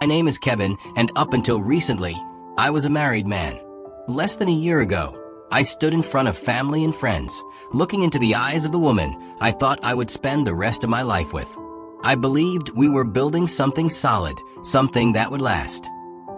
My name is Kevin, and up until recently, I was a married man. Less than a year ago, I stood in front of family and friends, looking into the eyes of the woman I thought I would spend the rest of my life with. I believed we were building something solid, something that would last.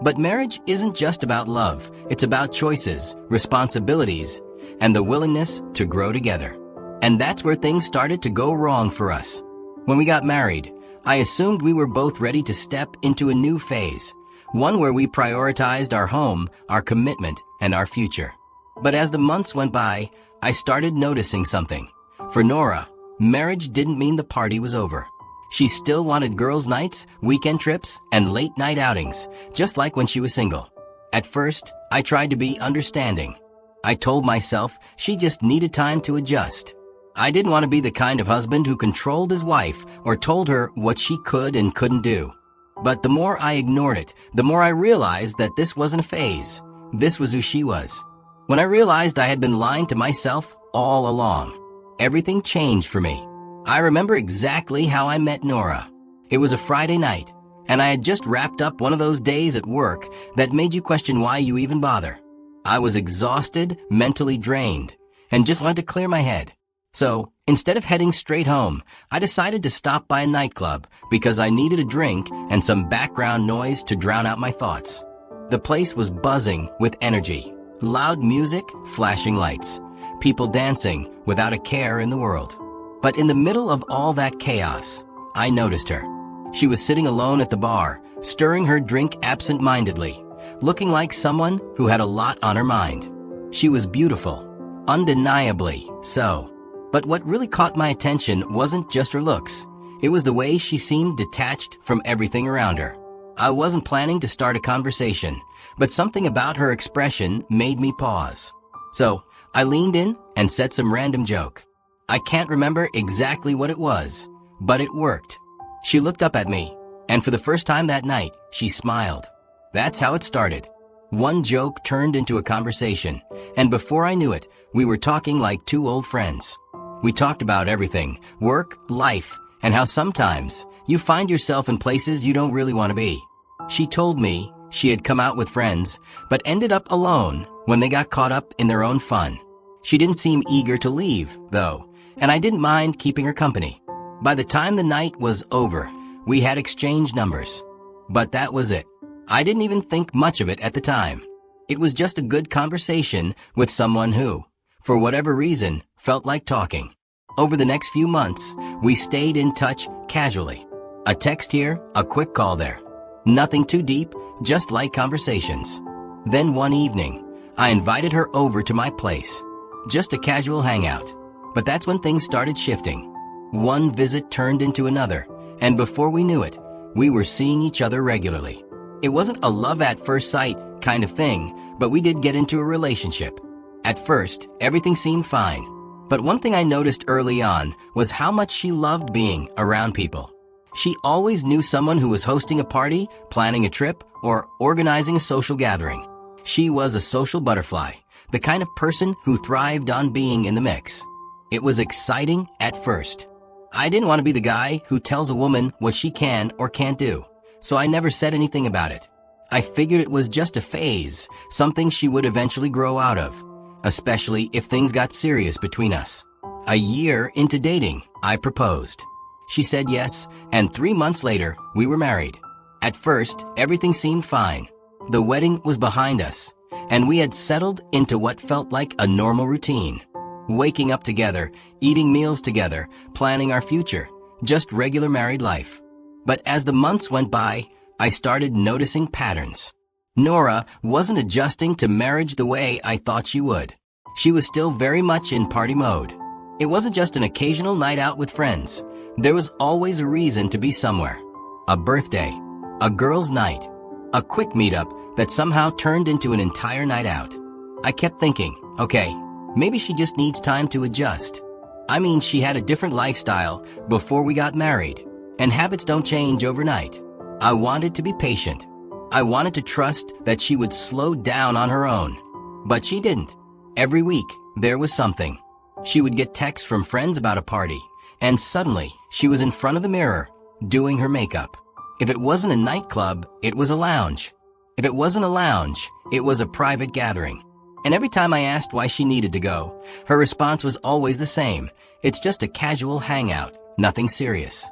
But marriage isn't just about love, it's about choices, responsibilities, and the willingness to grow together. And that's where things started to go wrong for us. When we got married, I assumed we were both ready to step into a new phase, one where we prioritized our home, our commitment, and our future. But as the months went by, I started noticing something. For Nora, marriage didn't mean the party was over. She still wanted girls' nights, weekend trips, and late-night outings, just like when she was single. At first, I tried to be understanding. I told myself she just needed time to adjust. I didn't want to be the kind of husband who controlled his wife or told her what she could and couldn't do. But the more I ignored it, the more I realized that this wasn't a phase. This was who she was. When I realized I had been lying to myself all along, everything changed for me. I remember exactly how I met Nora. It was a Friday night, and I had just wrapped up one of those days at work that made you question why you even bother. I was exhausted, mentally drained, and just wanted to clear my head. So, instead of heading straight home, I decided to stop by a nightclub because I needed a drink and some background noise to drown out my thoughts. The place was buzzing with energy, loud music, flashing lights, people dancing without a care in the world. But in the middle of all that chaos, I noticed her. She was sitting alone at the bar, stirring her drink absent-mindedly, looking like someone who had a lot on her mind. She was beautiful, undeniably so. But what really caught my attention wasn't just her looks. It was the way she seemed detached from everything around her. I wasn't planning to start a conversation, but something about her expression made me pause. So, I leaned in and said some random joke. I can't remember exactly what it was, but it worked. She looked up at me, and for the first time that night, she smiled. That's how it started. One joke turned into a conversation, and before I knew it, we were talking like two old friends. We talked about everything, work, life, and how sometimes you find yourself in places you don't really want to be. She told me she had come out with friends, but ended up alone when they got caught up in their own fun. She didn't seem eager to leave, though, and I didn't mind keeping her company. By the time the night was over, we had exchanged numbers. But that was it. I didn't even think much of it at the time. It was just a good conversation with someone who, for whatever reason, felt like talking. Over the next few months, we stayed in touch casually. A text here, a quick call there. Nothing too deep, just light conversations. Then one evening, I invited her over to my place. Just a casual hangout. But that's when things started shifting. One visit turned into another, and before we knew it, we were seeing each other regularly. It wasn't a love at first sight kind of thing, but we did get into a relationship. At first, everything seemed fine. But one thing I noticed early on was how much she loved being around people. She always knew someone who was hosting a party, planning a trip, or organizing a social gathering. She was a social butterfly, the kind of person who thrived on being in the mix. It was exciting at first. I didn't want to be the guy who tells a woman what she can or can't do, so I never said anything about it. I figured it was just a phase, something she would eventually grow out of, especially if things got serious between us. A year into dating, I proposed. She said yes, and 3 months later, we were married. At first, everything seemed fine. The wedding was behind us, and we had settled into what felt like a normal routine. Waking up together, eating meals together, planning our future, just regular married life. But as the months went by, I started noticing patterns. Nora wasn't adjusting to marriage the way I thought she would. She was still very much in party mode. It wasn't just an occasional night out with friends. There was always a reason to be somewhere. A birthday, a girls' night, a quick meetup that somehow turned into an entire night out. I kept thinking, okay, maybe she just needs time to adjust. I mean, she had a different lifestyle before we got married, and habits don't change overnight. I wanted to be patient. I wanted to trust that she would slow down on her own. But she didn't. Every week, there was something. She would get texts from friends about a party, and suddenly, she was in front of the mirror, doing her makeup. If it wasn't a nightclub, it was a lounge. If it wasn't a lounge, it was a private gathering. And every time I asked why she needed to go, her response was always the same. It's just a casual hangout, nothing serious.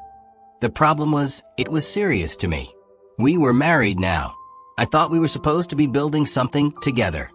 The problem was, it was serious to me. We were married now. I thought we were supposed to be building something together.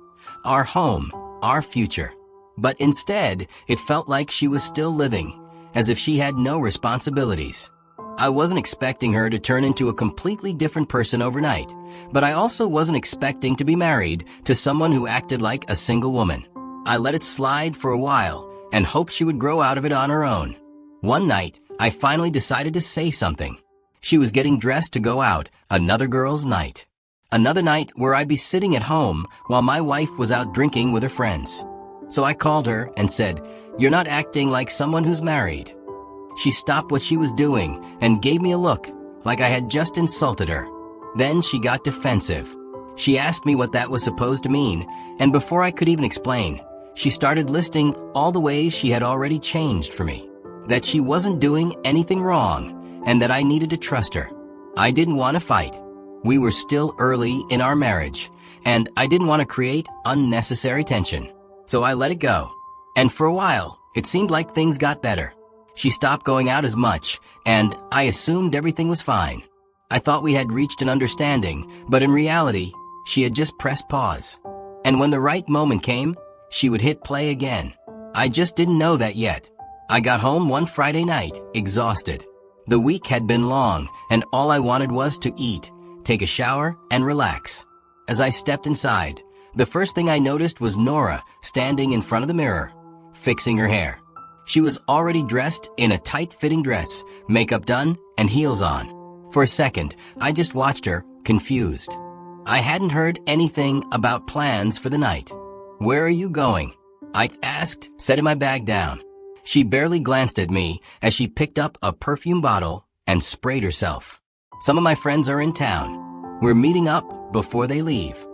Our home, our future. But instead, it felt like she was still living, as if she had no responsibilities. I wasn't expecting her to turn into a completely different person overnight, but I also wasn't expecting to be married to someone who acted like a single woman. I let it slide for a while and hoped she would grow out of it on her own. One night, I finally decided to say something. She was getting dressed to go out, another girl's night. Another night where I'd be sitting at home while my wife was out drinking with her friends. So I called her and said, "You're not acting like someone who's married." She stopped what she was doing and gave me a look, like I had just insulted her. Then she got defensive. She asked me what that was supposed to mean, and before I could even explain, she started listing all the ways she had already changed for me. That she wasn't doing anything wrong, and that I needed to trust her. I didn't want to fight. We were still early in our marriage, and I didn't want to create unnecessary tension. So I let it go. And for a while, it seemed like things got better. She stopped going out as much, and I assumed everything was fine. I thought we had reached an understanding, but in reality, she had just pressed pause. And when the right moment came, she would hit play again. I just didn't know that yet. I got home one Friday night, exhausted. The week had been long, and all I wanted was to eat, take a shower, and relax. As I stepped inside, the first thing I noticed was Nora standing in front of the mirror, fixing her hair. She was already dressed in a tight-fitting dress, makeup done, and heels on. For a second, I just watched her, confused. I hadn't heard anything about plans for the night. "Where are you going?" I asked, setting my bag down. She barely glanced at me as she picked up a perfume bottle and sprayed herself. "Some of my friends are in town. We're meeting up before they leave."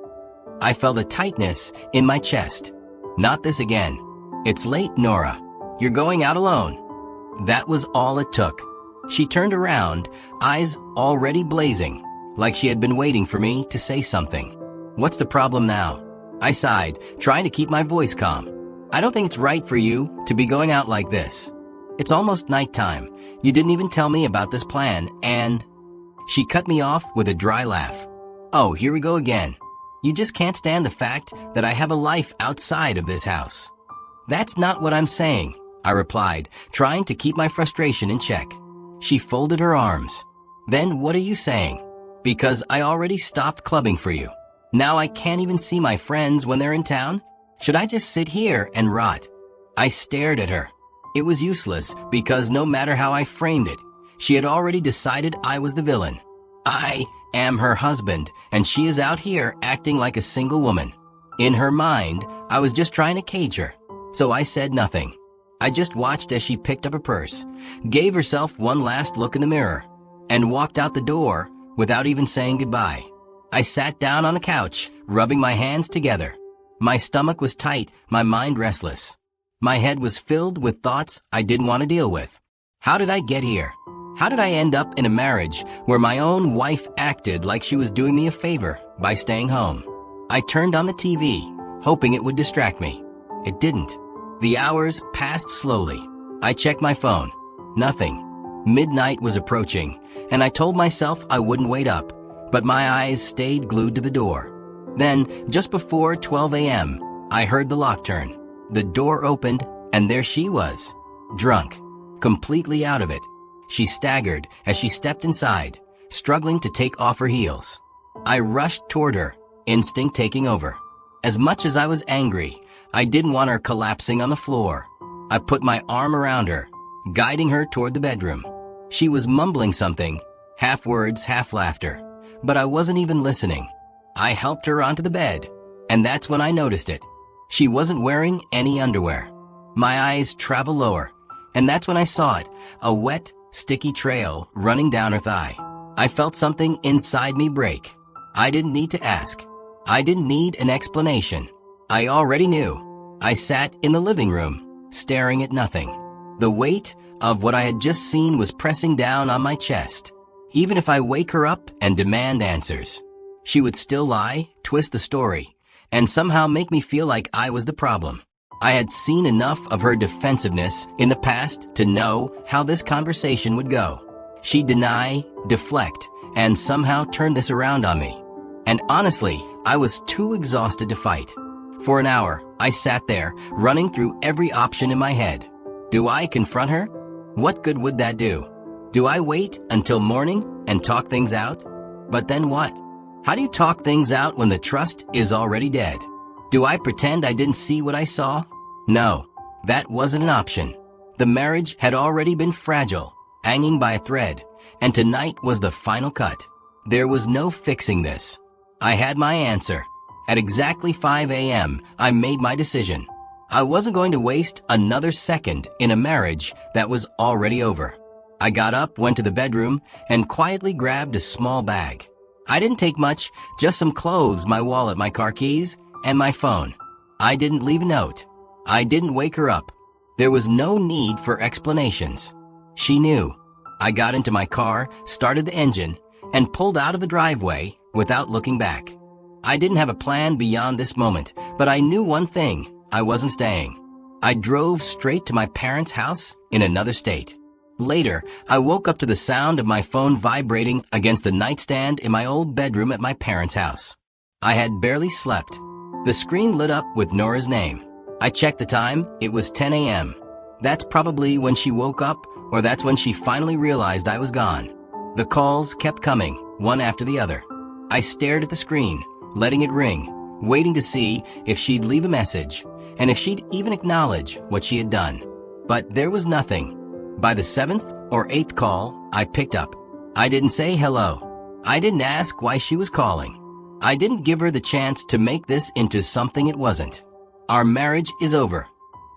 I felt a tightness in my chest. "Not this again." "It's late, Nora. You're going out alone." That was all it took. She turned around, eyes already blazing, like she had been waiting for me to say something. "What's the problem now?" I sighed, trying to keep my voice calm. "I don't think it's right for you to be going out like this. It's almost nighttime. You didn't even tell me about this plan, and—" She cut me off with a dry laugh. "Oh, here we go again. You just can't stand the fact that I have a life outside of this house." "That's not what I'm saying," I replied, trying to keep my frustration in check. She folded her arms. "Then what are you saying?" "Because I already stopped clubbing for you. Now I can't even see my friends when they're in town? Should I just sit here and rot?" I stared at her. It was useless because no matter how I framed it, she had already decided I was the villain. I am her husband, and she is out here acting like a single woman. In her mind, I was just trying to cage her. So I said nothing. I just watched as she picked up her purse, gave herself one last look in the mirror, and walked out the door without even saying goodbye. I sat down on the couch, rubbing my hands together. My stomach was tight, my mind restless. My head was filled with thoughts I didn't want to deal with. How did I get here? How did I end up in a marriage where my own wife acted like she was doing me a favor by staying home? I turned on the TV, hoping it would distract me. It didn't. The hours passed slowly. I checked my phone. Nothing. Midnight was approaching, and I told myself I wouldn't wait up, but my eyes stayed glued to the door. Then, just before 12 a.m., I heard the lock turn. The door opened, and there she was, drunk, completely out of it. She staggered as she stepped inside, struggling to take off her heels. I rushed toward her, instinct taking over. As much as I was angry, I didn't want her collapsing on the floor. I put my arm around her, guiding her toward the bedroom. She was mumbling something, half words, half laughter, but I wasn't even listening. I helped her onto the bed, and that's when I noticed it. She wasn't wearing any underwear. My eyes traveled lower, and that's when I saw it, a wet, sticky trail running down her thigh. I felt something inside me break. I didn't need to ask. I didn't need an explanation. I already knew. I sat in the living room, staring at nothing. The weight of what I had just seen was pressing down on my chest. Even if I wake her up and demand answers, she would still lie, twist the story, and somehow make me feel like I was the problem. I had seen enough of her defensiveness in the past to know how this conversation would go. She'd deny, deflect, and somehow turn this around on me. And honestly, I was too exhausted to fight. For an hour, I sat there, running through every option in my head. Do I confront her? What good would that do? Do I wait until morning and talk things out? But then what? How do you talk things out when the trust is already dead? Do I pretend I didn't see what I saw? No, that wasn't an option. The marriage had already been fragile, hanging by a thread, and tonight was the final cut. There was no fixing this. I had my answer. At exactly 5 a.m., I made my decision. I wasn't going to waste another second in a marriage that was already over. I got up, went to the bedroom, and quietly grabbed a small bag. I didn't take much, just some clothes, my wallet, my car keys, and my phone. I didn't leave a note. I didn't wake her up. There was no need for explanations. She knew. I got into my car, started the engine, and pulled out of the driveway without looking back. I didn't have a plan beyond this moment, but I knew one thing: I wasn't staying. I drove straight to my parents' house in another state. Later, I woke up to the sound of my phone vibrating against the nightstand in my old bedroom at my parents' house. I had barely slept. The screen lit up with Nora's name. I checked the time. It was 10 a.m. That's probably when she woke up, or that's when she finally realized I was gone. The calls kept coming, one after the other. I stared at the screen, letting it ring, waiting to see if she'd leave a message, and if she'd even acknowledge what she had done. But there was nothing. By the 7th or 8th call, I picked up. I didn't say hello. I didn't ask why she was calling. I didn't give her the chance to make this into something it wasn't. Our marriage is over.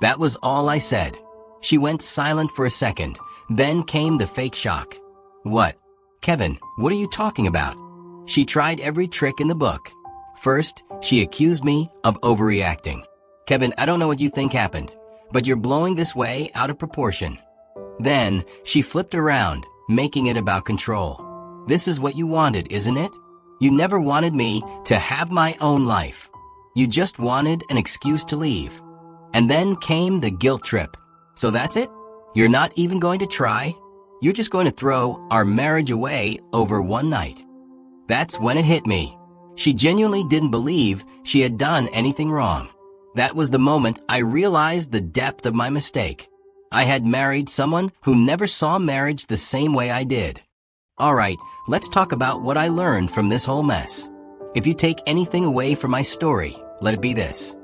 That was all I said. She went silent for a second. Then came the fake shock. What? Kevin, what are you talking about? She tried every trick in the book. First, she accused me of overreacting. Kevin, I don't know what you think happened, but you're blowing this way out of proportion. Then, she flipped around, making it about control. This is what you wanted, isn't it? You never wanted me to have my own life. You just wanted an excuse to leave. And then came the guilt trip. So that's it? You're not even going to try? You're just going to throw our marriage away over one night. That's when it hit me. She genuinely didn't believe she had done anything wrong. That was the moment I realized the depth of my mistake. I had married someone who never saw marriage the same way I did. All right, let's talk about what I learned from this whole mess. If you take anything away from my story, let it be this: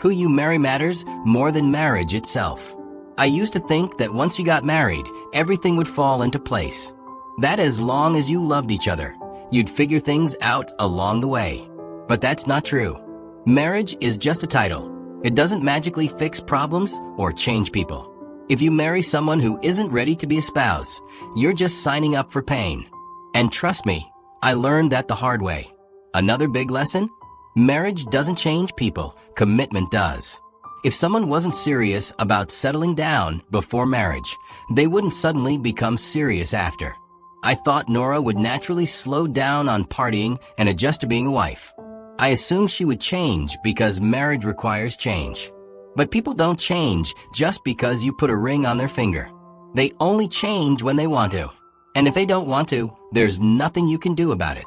who you marry matters more than marriage itself. I used to think that once you got married, everything would fall into place. That as long as you loved each other, you'd figure things out along the way. But that's not true. Marriage is just a title. It doesn't magically fix problems or change people. If you marry someone who isn't ready to be a spouse, you're just signing up for pain. And trust me, I learned that the hard way. Another big lesson? Marriage doesn't change people, commitment does. If someone wasn't serious about settling down before marriage, they wouldn't suddenly become serious after. I thought Nora would naturally slow down on partying and adjust to being a wife. I assumed she would change because marriage requires change. But people don't change just because you put a ring on their finger. They only change when they want to. And if they don't want to, there's nothing you can do about it.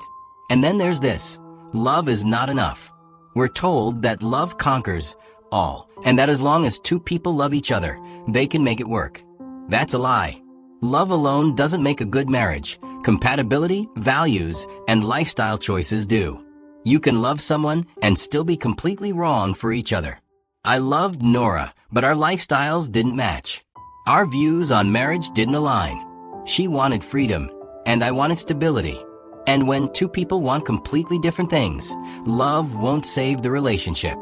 And then there's this: love is not enough. We're told that love conquers all, and that as long as two people love each other, they can make it work. That's a lie. Love alone doesn't make a good marriage. Compatibility, values, and lifestyle choices do. You can love someone and still be completely wrong for each other. I loved Nora, but our lifestyles didn't match. Our views on marriage didn't align. She wanted freedom, and I wanted stability. And when two people want completely different things, love won't save the relationship.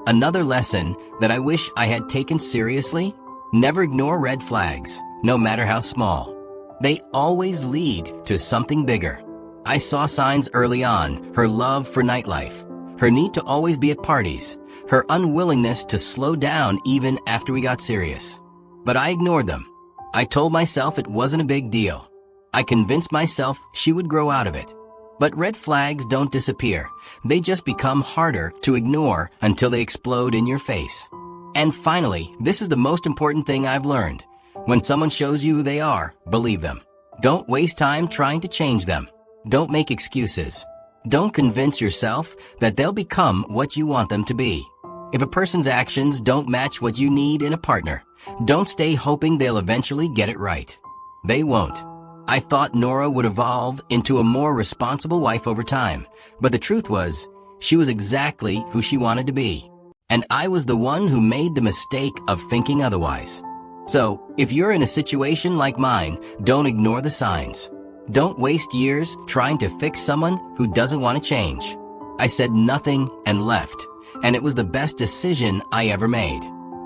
Another lesson that I wish I had taken seriously: never ignore red flags, no matter how small. They always lead to something bigger. I saw signs early on: her love for nightlife, her need to always be at parties, her unwillingness to slow down even after we got serious. But I ignored them. I told myself it wasn't a big deal. I convinced myself she would grow out of it. But red flags don't disappear. They just become harder to ignore until they explode in your face. And finally, this is the most important thing I've learned. When someone shows you who they are, believe them. Don't waste time trying to change them. Don't make excuses. Don't convince yourself that they'll become what you want them to be. If a person's actions don't match what you need in a partner, don't stay hoping they'll eventually get it right. They won't. I thought Nora would evolve into a more responsible wife over time, but the truth was, she was exactly who she wanted to be. And I was the one who made the mistake of thinking otherwise. So, if you're in a situation like mine, don't ignore the signs. Don't waste years trying to fix someone who doesn't want to change. I said nothing and left, and it was the best decision I ever made.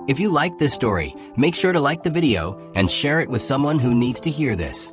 If you like this story, make sure to like the video and share it with someone who needs to hear this.